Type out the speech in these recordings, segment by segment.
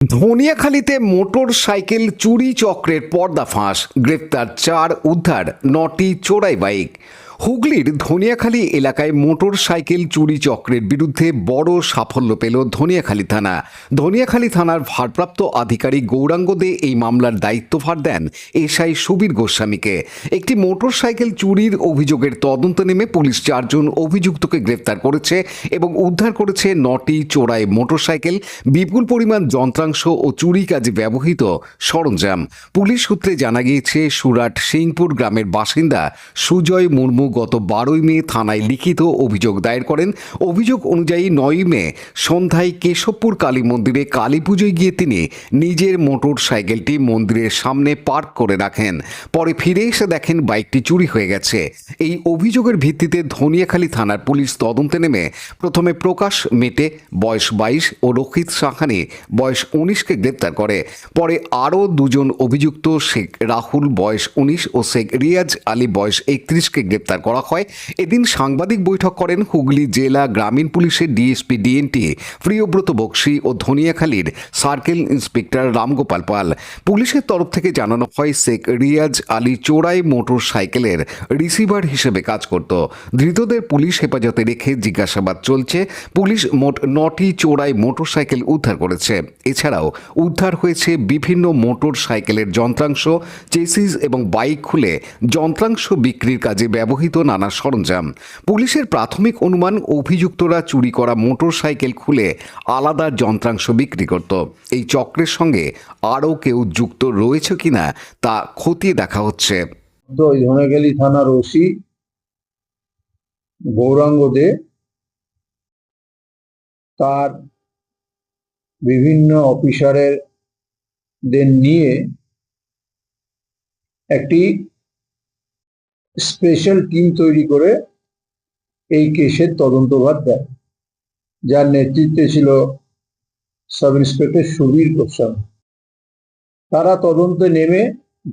ধনিয়াখালীতে motor cycle চুরি চক্রের পর্দাফাঁস, গ্রেপ্তার ৪, উদ্ধার ৯টি চোরাই বাইক। হুগলির ধনিয়াখালী এলাকায় মোটর সাইকেল চুরি চক্রের বিরুদ্ধে বড় সাফল্য পেল ধনিয়াখালী থানা। ধনিয়াখালী থানার ভারপ্রাপ্ত আধিকারিক গৌরাঙ্গ দে এই মামলার দায়িত্বভার দেন এসআই সুবীর গোস্বামীকে। একটি মোটর সাইকেল চুরির অভিযোগের তদন্ত নেমে পুলিশ ৪ জন অভিযুক্তকে গ্রেপ্তার করেছে এবং উদ্ধার করেছে ৯টি চোরাই মোটরসাইকেল, বিপুল পরিমাণ যন্ত্রাংশ ও চুরি কাজে ব্যবহৃত সরঞ্জাম। পুলিশ সূত্রে জানা গিয়েছে, সুরাট সিংপুর গ্রামের বাসিন্দা সুজয় মুর্মু গত 12 মে থানায় লিখিত অভিযোগ দায়ের করেন। অভিযোগ অনুযায়ী 9 মে সন্ধ্যায় কেশবপুর কালী মন্দিরে কালী পুজোয় গিয়ে তিনি নিজের মোটর সাইকেলটি মন্দিরের সামনে পার্ক করে রাখেন। পরে ফিরে এসে দেখেন বাইকটি চুরি হয়ে গেছে। এই অভিযোগের ভিত্তিতে ধনিয়াখালী থানার পুলিশ তদন্তে নেমে প্রথমে প্রকাশ মেটে বয়স 22 ও রক্ষিত সাহানি বয়স 19কে গ্রেপ্তার করে। পরে আরও 2 জন অভিযুক্ত শেখ রাহুল বয়স 19 ও শেখ রিয়াজ আলী বয়স 31কে গ্রেপ্তার করা হয়। এদিন সাংবাদিক বৈঠক করেন হুগলি জেলা গ্রামীণ পুলিশের ডিএসপি ডিএনটি প্রিয়ব্রত বক্সি ও ধনিয়াখালীর সার্কেল ইন্সপেক্টর রামগোপাল পাল। পুলিশের তরফ থেকে জানানো হয়, শেখ রিয়াজ আলী চোরাই মোটর সাইকেলের রিসিভার হিসেবে কাজ করত। ধৃতদের পুলিশ হেফাজতে রেখে জিজ্ঞাসাবাদ চলছে। পুলিশ মোট 9টি চোরাই মোটর সাইকেল উদ্ধার করেছে। এছাড়াও উদ্ধার হয়েছে বিভিন্ন মোটর সাইকেলের যন্ত্রাংশ, চেসিস এবং বাইক খুলে যন্ত্রাংশ বিক্রির কাজে ব্যবহৃত নানা সরঞ্জাম। পুলিশের প্রাথমিক অনুমান, অভিযুক্তরা চুরি করা মোটর সাইকেল খুলে আলাদা যন্ত্রাংশ বিক্রি করত। এই চক্রের সঙ্গে আরও কেউ যুক্ত রয়েছে কিনা তা খতিয়ে দেখা হচ্ছে। ধনিয়াখালী থানার ওসি গৌরাঙ্গ দে তার বিভিন্ন অফিসারদের নিয়ে একটি স্পেশাল টিম তৈরি করে এই কেসের তদন্তভার দেয়, যার নেতৃত্বে ছিল সাব ইন্সপেক্টর সুবীর গোস্বামী। তারা তদন্তে নেমে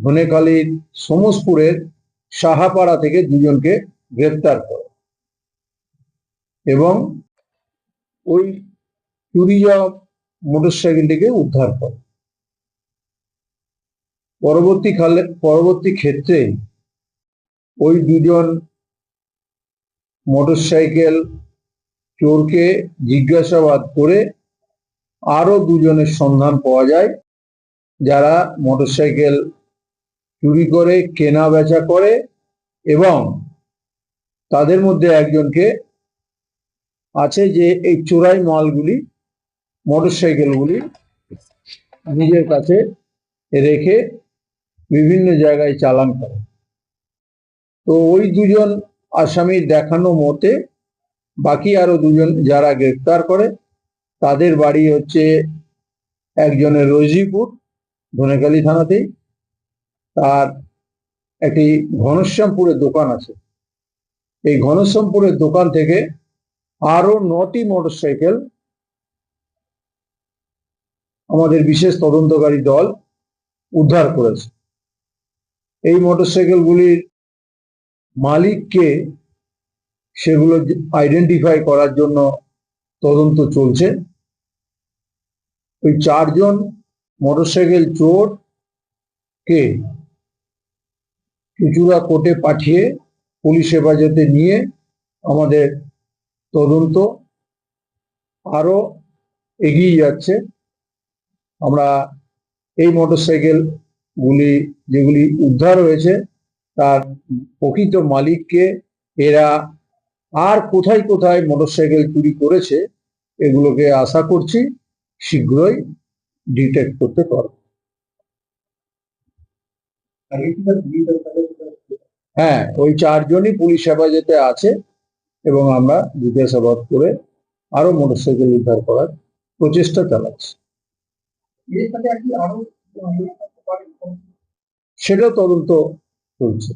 ধনিয়াখালীর সোমসপুরের সাহাপাড়া থেকে 2 জনকে গ্রেপ্তার করে এবং ওই চুরি যাওয়া মোটরসাইকেলটিকে উদ্ধার করে। পরবর্তী ক্ষেত্রে ওই 2 জন মোটরসাইকেল চোরকে জিজ্ঞাসাবাদ করে আরো 2 জনের সন্ধান পাওয়া যায়, যারা মোটরসাইকেল চুরি করে, কেনা বেচা করে এবং তাদের মধ্যে একজনকে আছে যে এই চোরাই মালগুলি, মোটরসাইকেলগুলি নিজের কাছে রেখে বিভিন্ন জায়গায় চালান করে। তো ওই 2 জন আসামির দেখানো মতে বাকি আরো 2 জন যারা গ্রেপ্তার করে, তাদের বাড়ি হচ্ছে একজনের রোজিপুর ধনিয়াখালী থানাতেই, তার একটি ঘনশ্যামপুরের দোকান আছে। এই ঘনশ্যামপুরের দোকান থেকে আরো 9টি মোটরসাইকেল আমাদের বিশেষ তদন্তকারী দল উদ্ধার করেছে। এই মোটরসাইকেলগুলির মালিককে সেগুলো আইডেন্টিফাই করার জন্য তদন্ত চলছে। ওই 4 জন মোটরসাইকেল চোরকে চুচুড়া কোর্টে পাঠিয়ে পুলিশ হেফাজতে নিয়ে আমাদের তদন্ত আরো এগিয়ে যাচ্ছে। আমরা এই মোটরসাইকেলগুলি যেগুলি উদ্ধার হয়েছে তার প্রকৃত মালিককে, এরা আর কোথায় কোথায় মোটরসাইকেল চুরি করেছে, এগুলোকে আশা করছি শীঘ্রই ডিটেক্ট করতে পারব। হ্যাঁ, ওই 4 জনই পুলিশ হেফাজতে আছে এবং আমরা জিজ্ঞাসাবাদ করে আরো মোটরসাইকেল উদ্ধার করার প্রচেষ্টা চালাচ্ছি। সেটা তদন্ত চলছে।